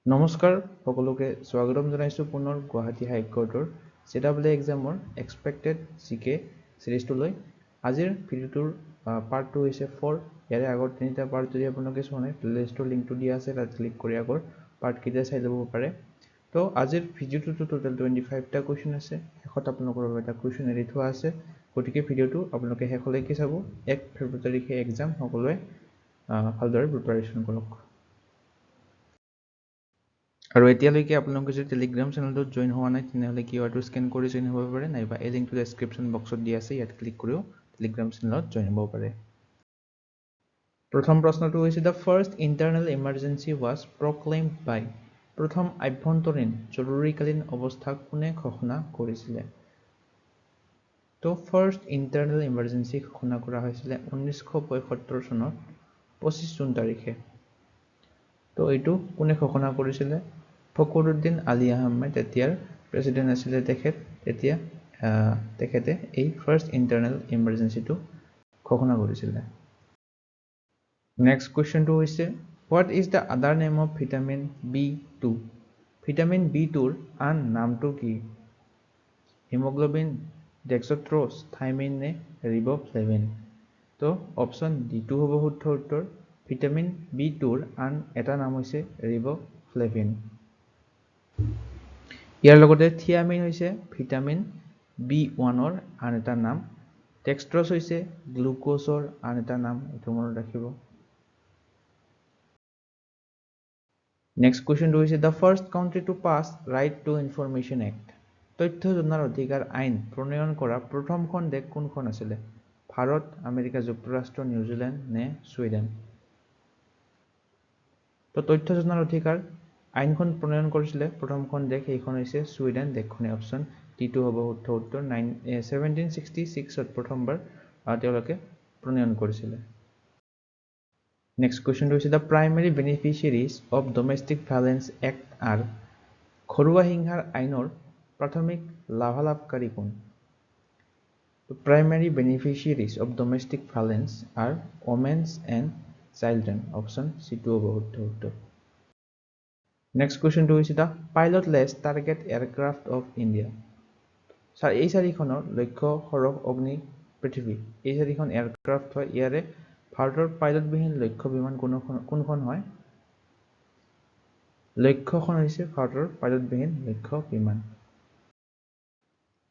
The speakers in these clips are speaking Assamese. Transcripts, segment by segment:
নমস্কাৰ সকলোকে স্বাগতম জনাইছো পুনৰ গুৱাহাটী হাইকোৰ্টৰ CW এক্সামৰ এক্সপেক্টেড জিকে সিৰিজটোলৈ আজিৰ ভিডিওটোৰ পাৰ্ট 2 হৈছে 4 ইয়াৰে আগৰ তিনিটা পাৰ্ট যদি আপোনালোকে চোৱা নাই প্লেলিষ্টৰ লিংকটো দিয়া আছে তাত ক্লিক কৰি আগৰ পাৰ্ট কেইটা চাই ল'ব পাৰে তো আজিৰ ভিডিওটোত টোটাল 25টা কোৱেশ্চন আছে শেষত আপোনালোকৰ বাবে এটা কোৱেশ্চন এৰি থোৱা আছে গতিকে ভিডিওটো আপোনালোকে শেষলৈকে চাব 1 ফেব্ৰুৱাৰী তাৰিখে এক্সাম সকলোৱে ভালদৰে প্ৰিপাৰেচন কৰক আৰু এতিয়ালৈকে আপোনালোকে যদি টেলিগ্ৰাম চেনেলটোত জইন হোৱা নাই তেনেহ'লে কিউআৰটো স্কেন কৰি জইন হ'ব পাৰে নাইবা এই লিংকটো ডেছক্ৰিপশ্যন বক্সত দিয়া আছে ইয়াত ক্লিক কৰিও টেলিগ্ৰাম চেনেলত জইন হ'ব পাৰে প্ৰথম প্ৰশ্নটো হৈছে the first internal emergency was proclaimed by প্ৰথম আভ্যন্তৰীণ জৰুৰীকালীন অৱস্থা কোনে ঘোষণা কৰিছিলে তো ফাৰ্ষ্ট ইণ্টাৰনেল ইমাৰ্জেঞ্চি ঘোষণা কৰা হৈছিলে 1975 চনৰ 25 জুন তাৰিখে তো এইটো কোনে ঘোষণা কৰিছিলে ফখৰুদ্দিন আলী আহমেদ তেতিয়াৰ প্ৰেসিডেন্ট আছিলে তেখেতে এই ফাৰ্ষ্ট ইণ্টাৰনেল ইমাৰ্জেঞ্চিটো ঘোষণা কৰিছিলে নেক্সট কোৱেশ্চনটো হৈছে হোৱাট ইজ দ্য আদাৰ name of vitamin B2 vitamin B2 ৰ আন নামটো কি হিমোগ্লোবিন ডেক্সট্ৰছ থাইমিন নে ৰিবোফ্লেভিন তো অপচন D2 হ'ব শুদ্ধ উত্তৰ ভিটামিন B2 ৰ আন এটা নাম হৈছে ৰিবোফ্লেভিন ইয়াৰ লগতে থিয়ামিন হৈছে ভিটামিন B1 ৰ আন এটা নাম ডেক্সট্ৰছ হৈছে গ্লুকোজৰ আন এটা নাম এটো মনত ৰাখিব নেক্সট কোৱেশ্চনটো হৈছে the first country to pass right to information act তথ্য জনাৰ অধিকাৰ আইন প্ৰণয়ন কৰা প্ৰথমখন দেশ কোনখন আছিল ভাৰত আমেৰিকা যুক্তৰাষ্ট্ৰ নিউজিলেণ্ড নে ছুইডেন তো তথ্য জনাৰ অধিকাৰ আইনখন প্ৰণয়ন কৰিছিলে প্ৰথমখন দেশ এইখন হৈছে ছুইডেন দেশখনে অপচন D2 হ'ব শুদ্ধ উত্তৰ 1766 ত প্ৰথমবাৰ তেওঁলোকে প্ৰণয়ন কৰিছিলে নেক্সট কোৱেশ্চনটো হৈছে the primary beneficiaries of domestic violence act আৰ ঘৰুৱা হিংসাৰ আইনৰ প্ৰাথমিক লাভালাভকাৰী কোন primary beneficiaries of domestic violence are women's and children option C2 হ'ব শুদ্ধ উত্তৰ নেক্সট কোৱেশ্চনটো হৈছে the pilotless target aircraft of India এই চাৰিখনৰ লক্ষ্য সৰহ অগ্নি পৃথিৱী এই চাৰিখন এয়াৰক্ৰাফ্ট হয় ইয়াৰে ভাৰতৰ পাইলটবিহীন লক্ষ্য বিমান কোনখন হয় লক্ষ্যখন হৈছে ভাৰতৰ পাইলটবিহীন লক্ষ্য বিমান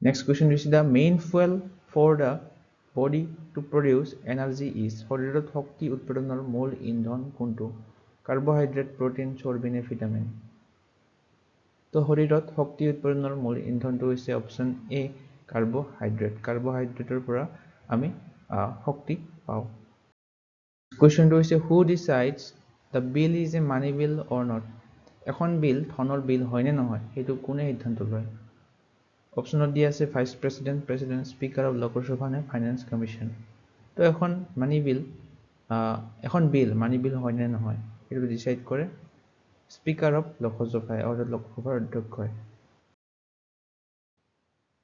নেক্সট কোৱেশ্চন হৈছে the main fuel for the body to produce energy is শৰীৰত শক্তি উৎপাদনৰ মূল ইন্ধন কোনটো কাৰ্বহাইড্ৰেট প্ৰটিন চৰ্বি নে ভিটামিন তো শৰীৰত শক্তি উৎপাদনৰ মূল ইন্ধনটো হৈছে অপচন এ কাৰ্বহাইড্ৰেটৰ পৰা আমি শক্তি পাওঁ কোৱেশ্চনটো হৈছে who decides the bill is a money bill or not এখন বিল ধনৰ বিল হয় নে নহয় সেইটো কোনে সিদ্ধান্ত লয় অপচনত দিয়া আছে vice president speaker of Lok Sabha নে ফাইনেন্স কমিশন তো এখন বিল মানি বিল হয় নে নহয় সেইটো ডিসাইড কৰে স্পিকাৰ অফ লোকসভাই অৰ্থাৎ লোকসভাৰ অধ্যক্ষই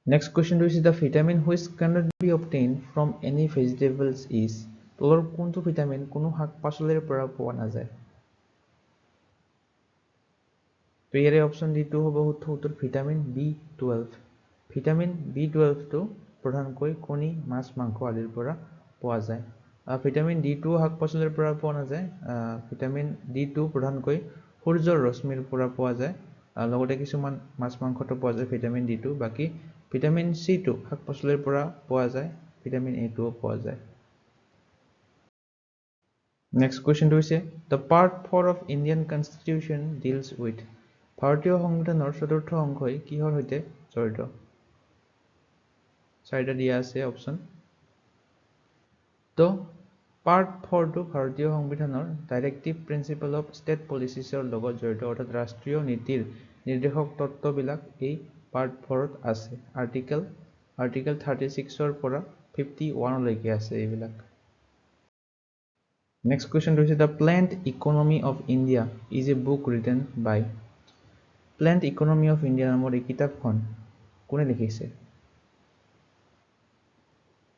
নেক্সট কোৱেশ্চনটো হৈছে the vitamin which cannot be obtained from any vegetables is তলৰ কোনটো ভিটামিন কোনো শাক পাচলিৰ পৰা পোৱা নাযায় তো ইয়াৰে অপচন D2 হ'ব শুদ্ধ উত্তৰ ভিটামিন B12 ভিটামিন B12 টো প্ৰধানকৈ কণী মাছ মাংস আদিৰ পৰা পোৱা যায় ভিটামিন D2 শাক পাচলিৰ পৰা পোৱা নাযায় ভিটামিন D2 প্ৰধানকৈ সূৰ্যৰ ৰশ্মিৰ পৰা পোৱা যায় লগতে কিছুমান মাছ মাংসটো পোৱা যায় ভিটামিন D2 বাকি ভিটামিন C2 শাক পাচলিৰ পৰা পোৱা যায় ভিটামিন A2 পোৱা যায় নেক্সট কোৱেশ্চনটো হৈছে the part 4 of Indian constitution deals with ভাৰতীয় সংবিধানৰ চতুৰ্থ অংশই কিহৰ সৈতে জড়িত চাৰিটা দিয়া আছে অপচন তো পাৰ্ট 4 টো ভাৰতীয় সংবিধানৰ ডাইৰেক্টিভ প্ৰিন্সিপল অফ ষ্টেট পলিচিছৰ লগত জড়িত অৰ্থাৎ ৰাষ্ট্ৰীয় নীতিৰ নিৰ্দেশক তত্ত্ববিলাক এই পাৰ্ট 4 ত আছে আৰ্টিকেল 36 ৰ পৰা 51 লৈকে আছে এইবিলাক নেক্সট কোৱেশ্চন হৈছে the planned economy of India is a book written by planned economy of India নামৰ এই কিতাপখন কোনে লিখিছে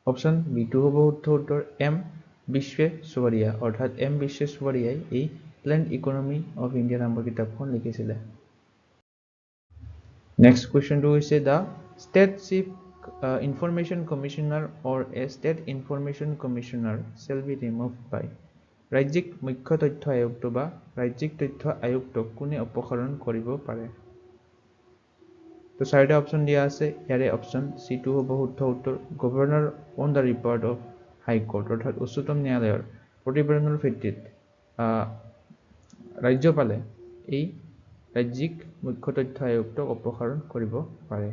অপচন B2 হ'ব শুদ্ধ উত্তৰ M বিশ্বেশ্বৰাইয়া অৰ্থাৎ M বিশ্বেশ্বৰাইয়াই এই প্লেন্ড ইকনমি অফ ইণ্ডিয়া নামৰ কিতাপখন লিখিছিলে। নেক্সট কুৱেশ্যনটো হৈছে the state chief information commissioner or a state information commissioner shall be removed by. ৰাজ্যিক মুখ্য তথ্য আয়ুক্ত বা ৰাজ্যিক তথ্য আয়ুক্তক কোনে অপসাৰণ কৰিব পাৰে? তো 4টা অপশ্যন দিয়া আছে। ইয়াৰে অপশ্যন C2 হ'ব শুদ্ধ উত্তৰ। Governor on the report of high court, অৰ্থাৎ উচ্চতম ন্যায়ালয়ৰ প্ৰতিবেদনৰ ভিত্তিত ৰাজ্যপালে এই ৰাজ্যিক মুখ্য তথ্য আয়ুক্তক অপসাৰণ কৰিব পাৰে।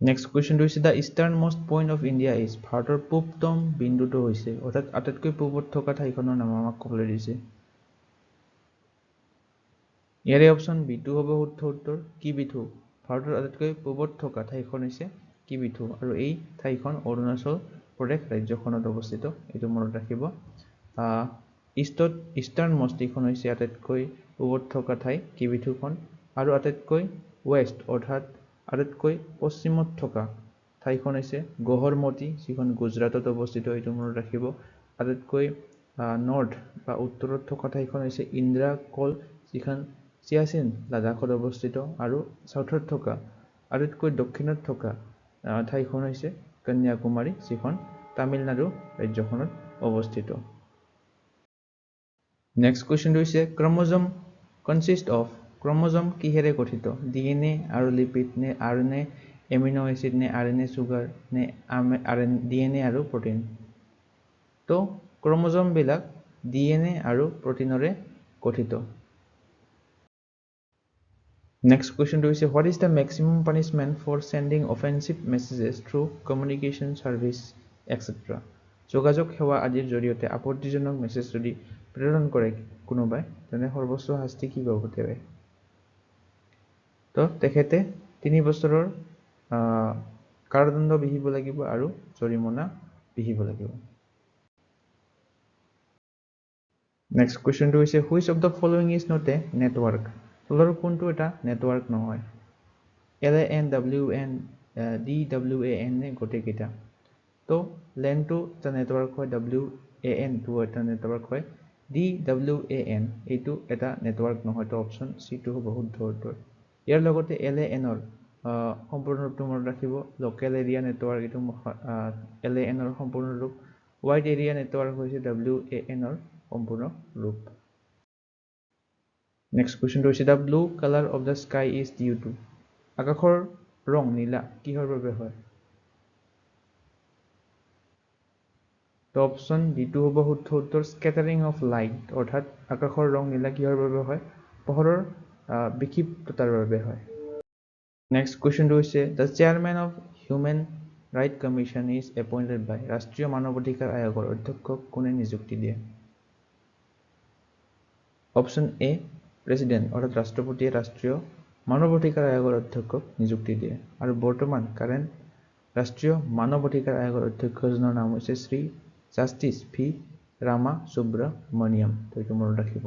নেক্সট কুৱেশ্যনটো হৈছে the eastern most point of India is. ভাৰতৰ পূবতম বিন্দুটো হৈছে, অৰ্থাৎ আটাইতকৈ পূবত থকা ঠাইখনৰ নাম আমাক ক'বলৈ দিছে। ইয়াৰে অপশ্যন B2 হ'ব শুদ্ধ উত্তৰ। কিবিথু, ভাৰতৰ আটাইতকৈ পূবত থকা ঠাইখন হৈছে কিবিথু, আৰু এই ঠাইখন অৰুণাচল প্ৰদেশ ৰাজ্যখনত অৱস্থিত। এইটো মনত ৰাখিব। ইষ্টাৰ্ণ মষ্ট এইখন হৈছে আটাইতকৈ পূবত থকা ঠাই কিবিথুখন, আৰু আটাইতকৈ ৱেষ্ট অৰ্থাৎ আটাইতকৈ পশ্চিমত থকা ঠাইখন হৈছে গহৰমতি, যিখন গুজৰাটত অৱস্থিত। এইটো মনত ৰাখিব। আটাইতকৈ নৰ্থ বা উত্তৰত থকা ঠাইখন হৈছে ইন্দ্ৰা কল, যিখন চিয়াচিন লাডাখত অৱস্থিত, আৰু চাউথত থকা আটাইতকৈ দক্ষিণত থকা ঠাইখন হৈছে কন্যাকুমাৰী, যিখন তামিলনাডু ৰাজ্যখনত অৱস্থিত। নেক্সট কুৱেশ্যনটো হৈছে ক্ৰম'জম কনচিষ্ট অফ। ক্ৰম'জম কিহেৰে গঠিত? DNA আৰু লিপিড, নে RNA এমিনো এচিড, নে RNA চুগাৰ, নে DNA আৰু প্ৰটিন? তো ক্ৰম'জমবিলাক DNA আৰু প্ৰটিনৰে গঠিত। নেক্সট কুৱেশ্যনটো হৈছে what is the maximum punishment for sending offensive messages through communication service etcetera. যোগাযোগ সেৱা আদিৰ জৰিয়তে আপত্তিজনক মেছেজ যদি প্ৰেৰণ কৰে কোনোবাই, তেনে সৰ্বোচ্চ শাস্তি কি পাব তেওঁ? তো তেখেতে 3 বছৰৰ কাৰাদণ্ড বিহিব লাগিব আৰু জৰিমনা বিহিব লাগিব। নেক্সট কুৱেশ্যনটো হৈছে which of the following is not a network. তলৰ কোনটো এটা নেটৱৰ্ক নহয়? LAN, WN, DWAN নে গোটেইকেইটা? তো LAN টো এটা নেটৱৰ্ক হয়, WAN টো এটা নেটৱৰ্ক হয়, DWAN এইটো এটা নেটৱৰ্ক নহয়। তো অপশ্যন C2 হ'ব শুদ্ধ উত্তৰ। ইয়াৰ লগতে LAN-ৰ সম্পূৰ্ণ ৰূপটো মনত ৰাখিব। লোকেল এৰিয়া নেটৱৰ্ক, এইটো LAN-ৰ সম্পূৰ্ণ ৰূপ। ৱাইড এৰিয়া নেটৱৰ্ক হৈছে WAN-ৰ সম্পূৰ্ণ ৰূপ। নেক্সট কুৱেশ্যনটো হৈছে the blue colour of the sky is due to. আকাশৰ ৰং নীলা কিহৰ বাবে হয়? তো অপশ্যন D2 হ'ব শুদ্ধ উত্তৰ। স্কেটাৰিং অফ লাইট, অৰ্থাৎ আকাশৰ ৰং নীলা কিহৰ বাবে হয়? পোহৰৰ বিক্ষিপ্ততাৰ বাবে হয়। নেক্সট কুৱেশ্যনটো হৈছে the chairman of human right commission is appointed by. ৰাষ্ট্ৰীয় মানৱ অধিকাৰ আয়োগৰ অধ্যক্ষক কোনে নিযুক্তি দিয়ে? অপশ্যন A প্ৰেচিডেণ্ট, অৰ্থাৎ ৰাষ্ট্ৰপতিয়ে ৰাষ্ট্ৰীয় মানৱ অধিকাৰ আয়োগৰ অধ্যক্ষক নিযুক্তি দিয়ে। আৰু বৰ্তমান কাৰেণ্ট ৰাষ্ট্ৰীয় মানৱ অধিকাৰ আয়োগৰ অধ্যক্ষজনৰ নাম হৈছে শ্ৰী জাষ্টিছ ভি ৰামা সুব্ৰমণিয়ম। তো এইটো মনত ৰাখিব।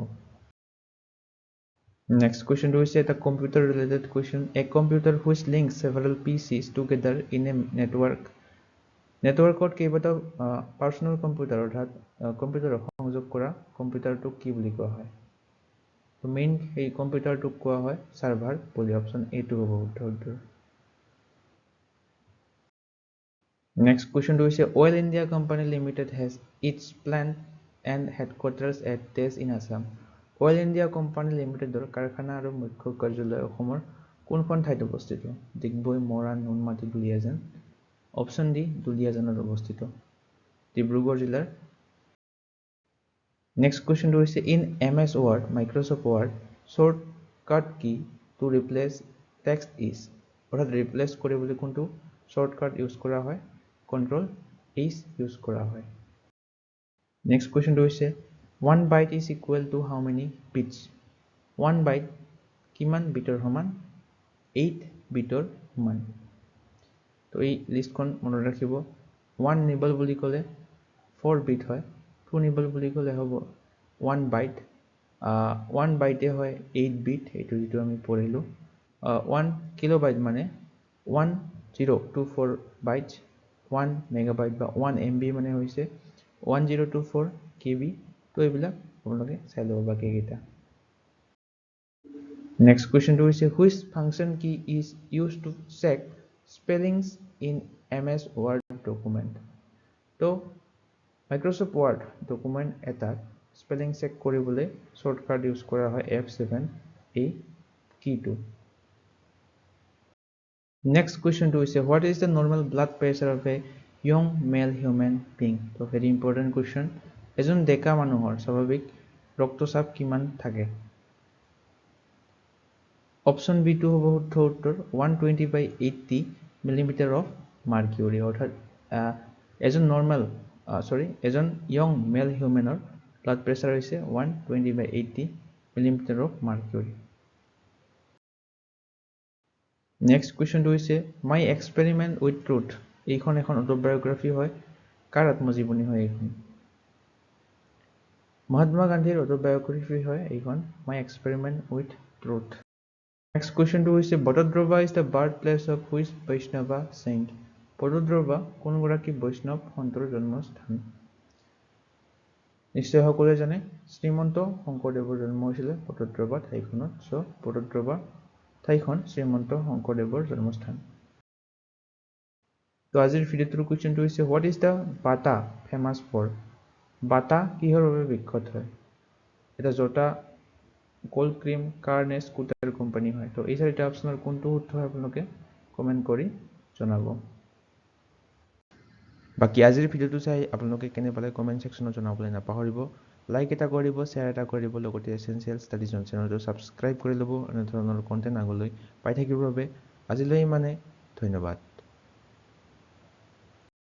নেক্সট কুৱেশ্যনটো হৈছে এটা computer related question. A computer which links several PCs together in a network. নেটৱৰ্কত কেইবাটাও পাৰ্চনেল কম্পিউটাৰ অৰ্থাৎ কম্পিউটাৰক সংযোগ কৰা কম্পিউটাৰটোক কি বুলি কোৱা হয়? তো মেইন সেই কম্পিউটাৰটোক কোৱা হয় ছাৰ্ভাৰ বুলি। অপশ্যন A2 হ'ব শুদ্ধ উত্তৰ। নেক্সট কুৱেশ্যনটো হৈছে Oil India Company Limited has its plant and headquarters at তেজ in Assam. Oil India Company লিমিটেডৰ কাৰখানা আৰু মুখ্য কাৰ্যালয় অসমৰ কোনখন ঠাইত অৱস্থিত? ডিগবৈ, মৰাণ, নুনমাটি, দুলিয়াজান? অপশ্যন D দুলিয়াজানত অৱস্থিত, ডিব্ৰুগড় জিলাৰ। নেক্সট কুৱেশ্যনটো হৈছে in MS word, Microsoft word shortcut key to replace text is. অৰ্থাৎ ৰিপ্লেচ কৰিবলৈ কোনটো শ্বৰ্টকাট ইউজ কৰা হয়? Ctrl+H ইউজ কৰা হয়। নেক্সট কুৱেশ্যনটো হৈছে 1 byte is equal to how many bits. 1 byte কিমান বিটৰ সমান? 8 বিটৰ সমান। তো এই লিষ্টখন মনত ৰাখিব। 1 নিবল বুলি ক'লে 4 বিট হয়, 2 নিবল বুলি ক'লে হ'ব 1 বাইট, 1 বাইটে হয় 8 বিট, এইটো যিটো আমি পঢ়িলোঁ। 1 কিলোবাইট মানে 1024 বাইট, 1 মেগাবাইট বা 1 MB মানে হৈছে 1024 KB তো এইবিলাক আপোনালোকে চাই ল'ব বাকি কেইটা নেক্সট কুৱেশ্যনটো হৈছে which function key is use to check spellings in MS Word document তো মাইক্ৰ'ছফ্ট ৱাৰ্ড ডকুমেণ্ট এটাত স্পেলিং চেক কৰিবলৈ শ্বৰ্টকাট ইউজ কৰা হয় F7 এই কীটো Next question to is what is the normal blood pressure of a young male human being? So very important question. এজন ডেকা মানুহৰ স্বাভাৱিক ৰক্তচাপ কিমান থাকে? Option B2 হ'ব শুদ্ধ উত্তৰ 120/80 মিলিমিটাৰ of mercury অৰ্থাৎ এজন নৰ্মেল এজন young male humanৰ blood pressure হৈছে 120/80 millimetre of mercury. Next question to is My Experiment with Truth. এইখন এখন অটোবায়োগ্ৰাফি হয় কাৰ আত্মজীৱনী হয় এইখন মহাত্মা গান্ধীৰ অটোবায়োগ্ৰাফি হয় এইখন My Experiment with Truth. Next question to is Bododrova is the birthplace of which Vaishnava saint? Bododrova কোনগৰাকী বৈষ্ণৱ সন্তৰ জন্মস্থান নিশ্চয় সকলোৱে জানে শ্ৰীমন্ত শংকৰদেৱৰ জন্ম হৈছিল বদোদ্ৰৱা ঠাইখনত সো বদোদ্ৰৱা ঠাইখন শ্ৰীমন্ত শংকৰদেৱৰ জন্মস্থান তো আজিৰ ভিডিওটোৰ কোৱেশ্চনটো হৈছে what is the Bata famous for Bata কিহৰ বাবে বিখ্যাত হয় এটা জোতা কোল্ড ক্ৰীম কাৰনে স্কুটাৰ কোম্পানী হয় তো এই চাৰিটা অপচনৰ কোনটো শুদ্ধ হয় আপোনালোকে কমেন্ট কৰি জনাব বাকি আজিৰ ভিডিওটো চাই আপোনালোকে কেনে পালে কমেন্ট সেকশনত জনাবলৈ নাপাহৰিব লাইক এটা কৰিব শেয়াৰ এটা কৰিব লগতে এসেনশিয়াল ষ্টাডি জন চেনেলটো সাবস্ক্ৰাইব কৰি ল'ব এনে ধৰণৰ কন্টেন্ট আগলৈ পাই থাকিবৰ বাবে আজিলৈ মানে ধন্যবাদ